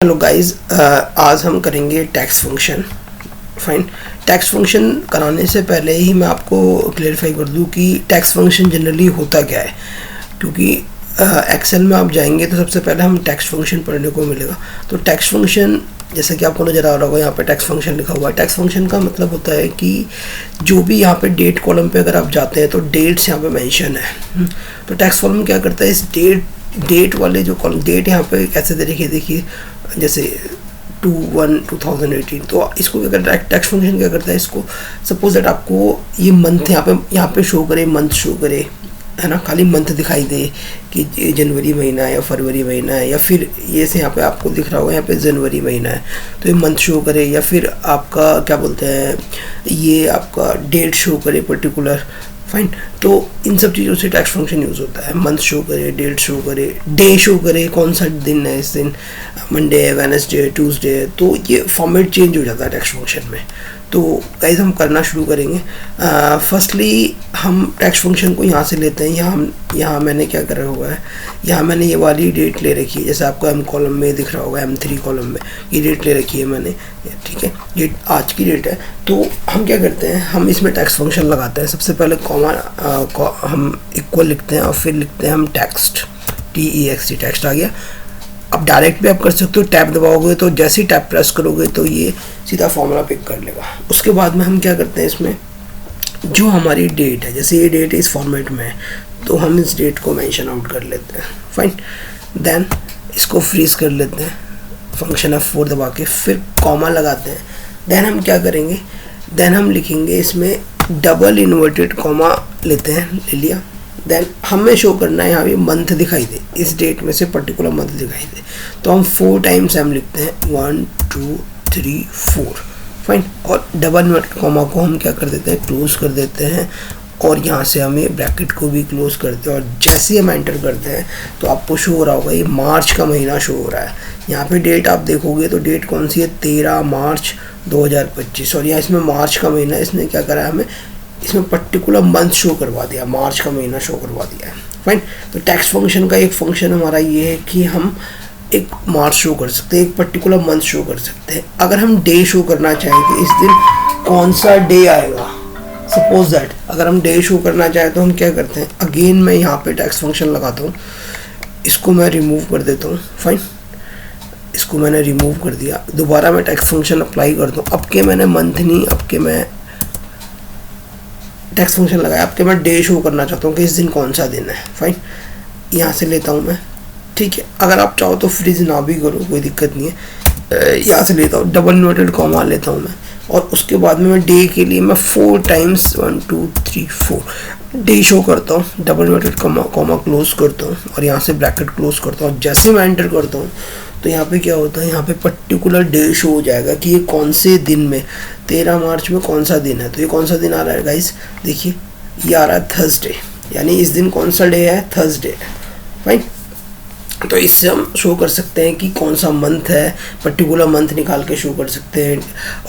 Hello guys, आज हम करेंगे tax function. Fine. Tax function कराने से पहले ही मैं आपको क्लेरिफाई कर दूं कि टैक्स फंक्शन जनरली होता क्या है, क्योंकि एक्सेल में आप जाएंगे तो सबसे पहले हम टैक्स फंक्शन पढ़ने को मिलेगा। तो टैक्स फंक्शन जैसे कि आपको नज़र आ रहा होगा, यहाँ पे टैक्स फंक्शन लिखा हुआ है। टैक्स फंक्शन का मतलब होता है कि जो भी यहाँ पे डेट कॉलम पे अगर आप जाते हैं तो डेट्स यहाँ पे मेंशन है। तो टैक्स फॉर्म क्या करता है, इस डेट वाले जो कॉलम डेट यहाँ पे कैसे देखिए जैसे 2/1/2018, तो इसको क्या करता है, टैक्स फंक्शन क्या करता है, इसको सपोज दैट आपको ये मंथ यहाँ पे शो करे, मंथ शो करे, है ना, खाली मंथ दिखाई दे कि जनवरी महीना है या फरवरी महीना है, या फिर ये से यहाँ पे आपको दिख रहा होगा यहाँ पे जनवरी महीना है तो ये मंथ शो करे, या फिर आपका क्या बोलते हैं ये आपका डेट शो करे पर्टिकुलर। फाइन। तो इन सब चीज़ों से टैक्स फंक्शन यूज़ होता है। मंथ शो करे, डेट शो करे, डे शो करे, कौन सा दिन है, इस दिन मंडे है, वेडनेसडे, ट्यूसडे है, तो ये फॉर्मेट चेंज हो जाता है टैक्स फंक्शन में। तो गाइस हम करना शुरू करेंगे। फर्स्टली हम टैक्स फंक्शन को यहाँ से लेते हैं। यहाँ मैंने क्या करा हुआ है, यहाँ मैंने ये वाली डेट ले रखी है, जैसे आपको एम कॉलम में दिख रहा होगा, M3 कॉलम में ये डेट ले रखी है मैंने, ठीक है, ये आज की डेट है। तो हम क्या करते हैं, हम इसमें टैक्स फंक्शन लगाते हैं। सबसे पहले कॉमा हम इक्वल लिखते हैं और फिर लिखते हैं हम टेक्स्ट, TEXT, टेक्स्ट आ गया। अब डायरेक्ट भी आप कर सकते हो, टैब दबाओगे तो जैसे ही टैब प्रेस करोगे तो ये सीधा फॉर्मूला पिक कर लेगा। उसके बाद में हम क्या करते हैं, इसमें जो हमारी डेट है, जैसे ये डेट इस फॉर्मेट में है तो हम इस डेट को मेंशन आउट कर लेते हैं। फाइन। देन इसको फ्रीज कर लेते हैं, फंक्शन F4 दबा के, फिर कॉमा लगाते हैं। देन हम क्या करेंगे, देन हम लिखेंगे इसमें डबल इन्वर्टेड कॉमा लेते हैं, ले लिया। देन हमें शो करना है यहाँ पे मंथ दिखाई दे, इस डेट में से पर्टिकुलर मंथ दिखाई दे, तो हम 4 टाइम्स हम लिखते हैं 1 2 3 4। फाइन। और डबल इन्वर्टेड कॉमा को हम क्या कर देते हैं, क्लोज कर देते हैं, और यहाँ से हमें ब्रैकेट को भी क्लोज करते हैं। और जैसे ही हम एंटर करते हैं तो आपको शो हो रहा होगा ये मार्च का महीना शो हो रहा है। यहाँ पे डेट आप देखोगे तो डेट कौन सी है, 13 मार्च 2025। और यहाँ इसमें मार्च का महीना, इसने क्या करा है, हमें इसमें पर्टिकुलर मंथ शो करवा दिया, मार्च का महीना शो करवा दिया है। फाइन। तो टैक्स फंक्शन का एक फंक्शन हमारा ये है कि हम एक मार्च शो कर सकते हैं, एक पर्टिकुलर मंथ शो कर सकते हैं। अगर हम डे शो करना चाहें कि इस दिन कौन सा डे आएगा, सपोज दैट अगर हम डे शो करना चाहें तो हम क्या करते हैं, अगेन मैं यहाँ पे टैक्स फंक्शन लगाता हूँ, इसको मैं रिमूव कर देता हूँ। फाइन। इसको मैंने रिमूव कर दिया, दोबारा मैं टैक्स फंक्शन अप्लाई करता हूँ। अब के मैंने मंथ नहीं, अब के मैं टैक्स फंक्शन लगाया, अब के मैं डे शो करना चाहता हूँ कि इस दिन कौन सा दिन है। फाइन। यहाँ से लेता हूँ मैं, ठीक है। अगर आप चाहो तो फ्रीज ना भी करो, कोई दिक्कत नहीं है। यहाँ से लेता हूँ, डबल इन्वर्टेड कॉमा लेता हूँ मैं, और उसके बाद में मैं डे के लिए मैं 4 टाइम्स 1 2 3 4 डे शो करता हूँ, डबल इन्वर्टेड कॉमा क्लोज करता हूँ, और यहाँ से ब्रैकेट क्लोज करता हूँ। जैसे मैं एंटर करता हूँ तो यहाँ पे क्या होता है, यहाँ पे पर्टिकुलर डे शो हो जाएगा कि ये कौन से दिन में, 13 मार्च में कौन सा दिन है। तो ये कौन सा दिन आ रहा है गाइस, देखिए ये आ रहा है थर्सडे, यानी इस दिन कौन सा डे है, थर्सडे है। फाइन। तो इससे हम शो कर सकते हैं कि कौन सा मंथ है, पर्टिकुलर मंथ निकाल के शो कर सकते हैं,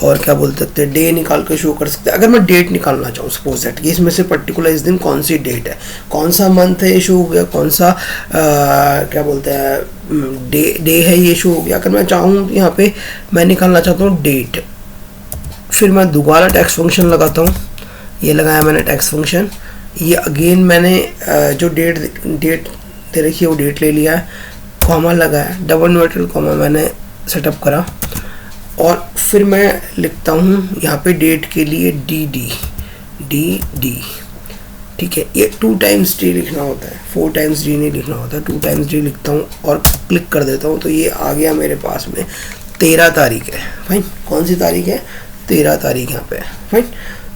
और क्या बोल सकते हैं, डे निकाल के शो कर सकते हैं। अगर मैं डेट निकालना चाहूँ, सपोज दैट कि इसमें से पर्टिकुलर इस दिन कौन सी डेट है, कौन सा मंथ है, ये शो हो गया, कौन सा क्या बोलते हैं डे है, ये शो हो गया। अगर मैं चाहूँ यहाँ पे मैं निकालना चाहता हूँ डेट, फिर मैं दोबारा टैक्स फंक्शन लगाता हूँ, ये लगाया मैंने टैक्स फंक्शन, ये अगेन मैंने जो डेट दे रखी है वो डेट ले लिया है, कॉमा लगाया, डबल इन्वर्टेड कॉमा मैंने सेटअप करा, और फिर मैं लिखता हूँ यहाँ पे डेट के लिए डी, ठीक है। ये 2 टाइम्स डी लिखना होता है, 4 टाइम्स डी नहीं लिखना होता, 2 टाइम्स डी लिखता हूँ और क्लिक कर देता हूँ, तो ये आ गया मेरे पास में 13 तारीख है। फाइन। कौन सी तारीख है, 13 तारीख यहाँ पे है। फाइन।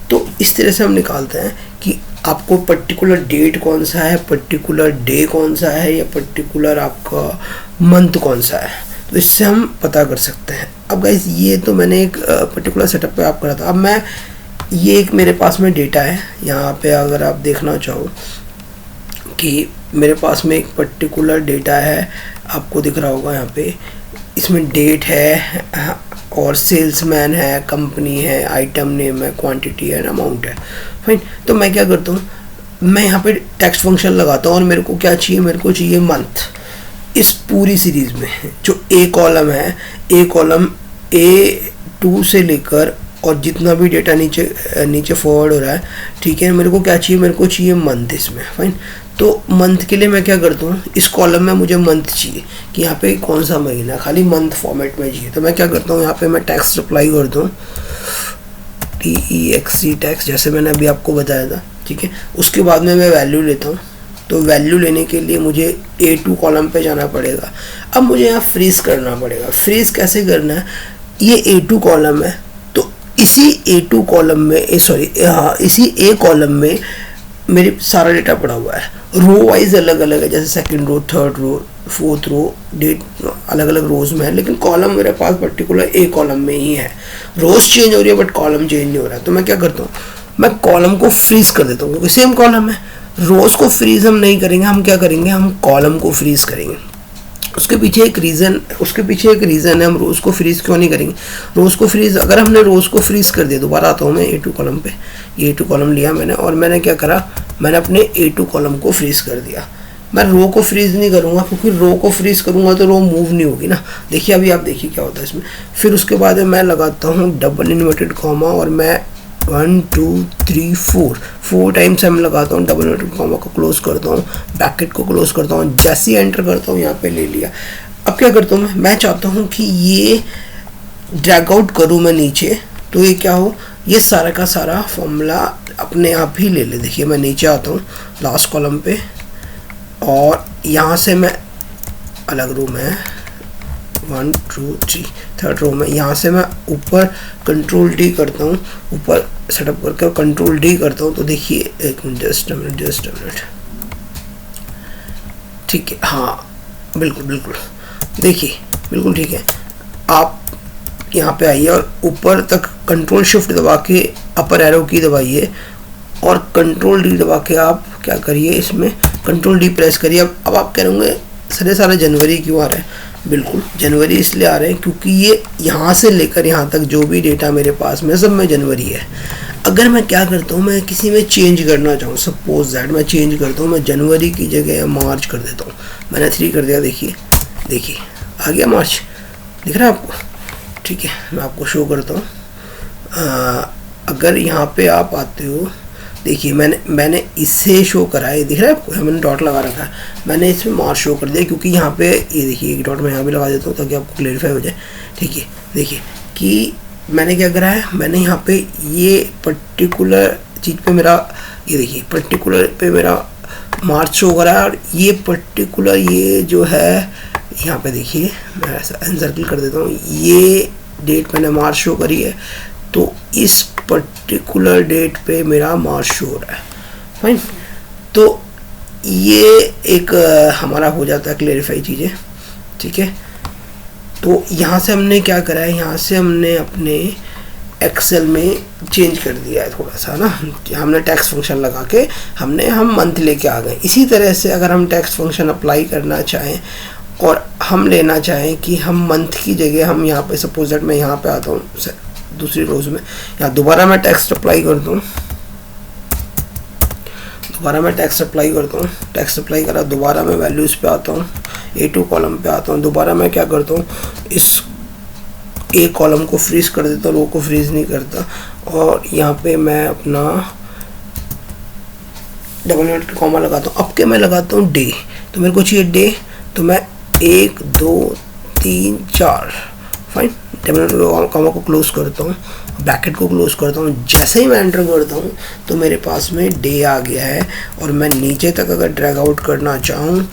तो इस तरह से हम निकालते हैं कि आपको पर्टिकुलर डेट कौन सा है, पर्टिकुलर डे कौन सा है, या पर्टिकुलर आपका मंथ कौन सा है, तो इससे हम पता कर सकते हैं। अब गाइस ये तो मैंने एक पर्टिकुलर सेटअप पे आप करा था। अब मैं ये एक मेरे पास में डेटा है, यहाँ पे अगर आप देखना चाहो कि मेरे पास में एक पर्टिकुलर डेटा है, आपको दिख रहा होगा यहाँ पे, इसमें डेट है और सेल्समैन है, कंपनी है, आइटम नेम है, क्वांटिटी है, अमाउंट है। फाइन। तो मैं क्या करता हूँ, मैं यहाँ पे टैक्स फंक्शन लगाता हूँ, और मेरे को क्या चाहिए, मेरे को चाहिए मंथ। इस पूरी सीरीज में जो ए कॉलम है, ए कॉलम A2 से लेकर और जितना भी डेटा नीचे फॉरवर्ड हो रहा है, ठीक है, मेरे को क्या चाहिए, मेरे को चाहिए मंथ इसमें। फाइन, तो मंथ के लिए मैं क्या करता हूँ, इस कॉलम में मुझे मंथ चाहिए कि यहाँ पे कौन सा महीना, खाली मंथ फॉर्मेट में चाहिए। तो मैं क्या करता हूँ, यहाँ पे मैं टेक्स्ट अप्लाई करता हूँ, TEXT टेक्स्ट, जैसे मैंने अभी आपको बताया था, ठीक है। उसके बाद में मैं वैल्यू लेता हूँ। तो वैल्यू लेने के लिए मुझे A2 कॉलम पे जाना पड़ेगा। अब मुझे यहाँ फ्रीज करना पड़ेगा। फ्रीज कैसे करना है, ये A2 कॉलम है, तो इसी A2 कॉलम में इसी A कॉलम में मेरे सारा डेटा पड़ा हुआ है। रो वाइज अलग अलग है, जैसे second row, third row, fourth row, date अलग अलग रोज में है, लेकिन कॉलम मेरे पास पर्टिकुलर A कॉलम में ही है। रोज चेंज हो रही है बट कॉलम चेंज नहीं हो रहा है। तो मैं क्या करता हूँ, मैं कॉलम को फ्रीज कर देता हूँ, क्योंकि सेम कॉलम है। रोज को फ्रीज हम नहीं करेंगे, हम क्या करेंगे, हम कॉलम को फ्रीज करेंगे। उसके पीछे एक रीज़न है, हम रोज़ को फ्रीज क्यों नहीं करेंगे। रोज़ को फ्रीज, अगर हमने रोज़ को फ्रीज कर दिया, दोबारा आता हूँ मैं A2 कॉलम पे, ये A2 कॉलम लिया मैंने और मैंने क्या करा, मैंने अपने A2 कॉलम को फ्रीज कर दिया। मैं रो को फ्रीज नहीं करूँगा, क्योंकि रो को फ्रीज करूँगा तो रो मूव नहीं होगी ना। देखिए अभी आप देखिए क्या होता है इसमें। फिर उसके बाद मैं लगाता हूँ डबल इन्वर्टेड कॉमा, और मैं 1 2 3 4 टाइम्स हम लगाता हूँ, डबल इन्वर्टेड कॉमा को क्लोज करता हूँ, ब्रैकेट को क्लोज करता हूँ, जैसे ही एंटर करता हूँ यहाँ पे ले लिया। अब क्या करता हूँ मैं चाहता हूँ कि ये ड्रैग आउट करूँ मैं नीचे, तो ये क्या हो, ये सारा का सारा फॉर्मूला अपने आप ही ले ले। देखिए मैं नीचे आता हूँ लास्ट कॉलम पे, और यहाँ से मैं अलग रो में 1 2 3 थर्ड रो में, यहाँ से मैं ऊपर कंट्रोल D करता हूँ, ऊपर सेटअप करके कंट्रोल D करता हूँ। तो देखिए एक मिनट, जस्ट अ मिनट, ठीक है, हाँ बिल्कुल देखिए बिल्कुल ठीक है। आप यहाँ पे आइए और ऊपर तक कंट्रोल शिफ्ट दबा के अपर एरो की दबाइए, और कंट्रोल D दबा के आप क्या करिए, इसमें कंट्रोल D प्रेस करिए। अब आप कह रहे होंगे सारे जनवरी क्यों आ रहे हैं। बिल्कुल जनवरी इसलिए आ रहे हैं क्योंकि ये यहाँ से लेकर यहाँ तक जो भी डेटा मेरे पास में सब में जनवरी है। अगर मैं क्या करता हूँ, मैं किसी में चेंज करना चाहूँ, सपोज दैट मैं चेंज करता हूँ, मैं जनवरी की जगह मार्च कर देता हूँ। मैंने 3 कर दिया, देखिए आ गया मार्च, दिख रहा है आपको, ठीक है। मैं आपको शो करता हूँ। अगर यहाँ पे आप आते हो, देखिए मैंने इससे शो करा है, दिख रहा है आपको, मैंने डॉट लगा रखा है, मैंने इसमें मार्च शो कर दिया, क्योंकि यहाँ पे ये देखिए एक डॉट मैं यहाँ भी लगा देता हूँ ताकि आपको क्लेरिफाई हो जाए। ठीक है, देखिए कि मैंने क्या करा है, मैंने यहाँ पे ये पर्टिकुलर चीज़ पे मेरा, ये देखिए पर्टिकुलर पे मेरा मार्च शो करा है, और ये पर्टिकुलर ये जो है यहाँ पे देखिए मैं ऐसा एनसर्कल कर देता हूँ, ये डेट मैंने मार्च शो करी है, तो इस पर्टिकुलर डेट पे मेरा मार्च शो हो रहा है। फाइन, तो ये एक हमारा हो जाता है क्लेरिफाई चीज़ें। ठीक है, तो यहाँ से हमने क्या करा है, यहाँ से हमने अपने एक्सेल में चेंज कर दिया है थोड़ा सा ना, हमने टेक्स्ट फंक्शन लगा के हम मंथ लेके आ गए। इसी तरह से अगर हम टेक्स्ट फंक्शन अप्लाई करना चाहें और हम लेना चाहें कि हम मंथ की जगह हम यहाँ पे, सपोज दैट मैं यहाँ पे आता हूँ दूसरी रोज में, यहाँ दोबारा मैं टेक्स्ट अप्लाई करता हूँ, टेक्स्ट अप्लाई करा, दोबारा मैं वैल्यूज़ पे आता हूँ, A2 कॉलम पे आता हूँ, दोबारा मैं क्या करता हूँ, इस A कॉलम को फ्रीज कर देता हूँ, रो को फ्रीज नहीं करता, और यहाँ पे मैं अपना डबल इन्वर्टेड कॉमा लगाता हूँ। अब के मैं लगाता हूँ डे, तो मेरे को चाहिए डे, तो मैं 1 2 3 4 फाइन, डबल इन्वर्टेड कॉमा को क्लोज करता हूँ, ब्रैकेट को क्लोज करता हूँ। जैसे ही मैं एंटर करता हूँ तो मेरे पास में डे आ गया है, और मैं नीचे तक अगर ड्रैग आउट करना चाहूँ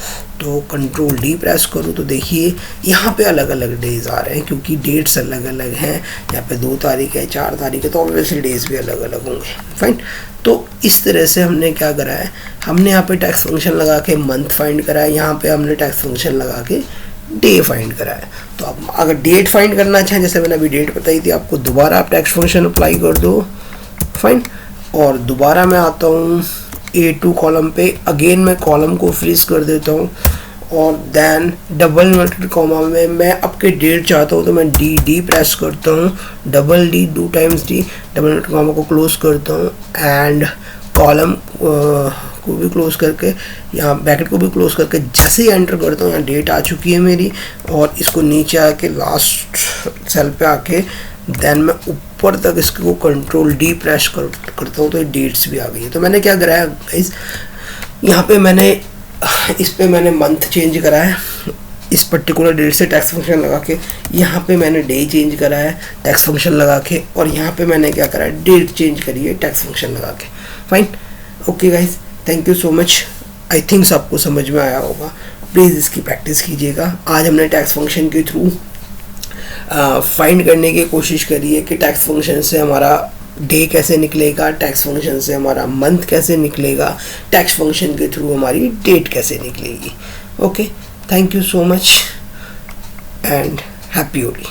तो कंट्रोल D प्रेस करूँ, तो देखिए यहाँ पे अलग अलग डेज आ रहे हैं, क्योंकि डेट्स अलग अलग हैं। यहाँ पे 2 तारीख है, 4 तारीख है, तो ऑब्वियसली डेज भी अलग अलग होंगे। फाइन, तो इस तरह से हमने क्या करा है, हमने यहाँ पे टेक्स्ट फंक्शन लगा के मंथ फाइंड करा है, यहाँ पे हमने टेक्स्ट फंक्शन लगा के डे फाइंड करा है। तो आप अगर डेट फाइंड करना चाहें, जैसे मैंने अभी डेट बताई थी आपको, दोबारा आप टेक्स्ट फंक्शन अप्लाई कर दो, फाइन, और दोबारा मैं आता हूँ A2 कॉलम पे, अगेन मैं कॉलम को फ्रीज कर देता हूँ, और देन डबल इन्वर्टेड कॉमा में मैं आपके डेट चाहता हूँ तो मैं D प्रेस करता हूँ, double D 2 times D, double inverted comma को क्लोज करता हूँ, एंड को भी क्लोज करके, यहाँ ब्रैकेट को भी क्लोज करके जैसे ही एंटर करता हूँ यहाँ डेट आ चुकी है मेरी, और इसको नीचे आके लास्ट सेल पे आके देन मैं ऊपर तक इसको कंट्रोल डी प्रेस करता हूँ तो ये डेट्स भी आ गई है। तो मैंने क्या करा है गाइस, यहाँ पे मैंने इस पे मैंने मंथ चेंज करा है इस पर्टिकुलर डेट से टैक्स फंक्शन लगा के, यहाँ पे मैंने डे चेंज करा है टैक्स फंक्शन लगा के, और यहाँ पे मैंने क्या करा है डेट चेंज करी है टैक्स फंक्शन लगा के। Fine, okay guys, thank you so much. I think सबको समझ में आया होगा, प्लीज़ इसकी प्रैक्टिस कीजिएगा। आज हमने टैक्स फंक्शन के थ्रू फाइंड करने की कोशिश करी है कि टैक्स फंक्शन से हमारा डे कैसे निकलेगा, टैक्स फंक्शन से हमारा मंथ कैसे निकलेगा, टैक्स फंक्शन के थ्रू हमारी डेट कैसे निकलेगी। Okay, thank you so much and happy Holi.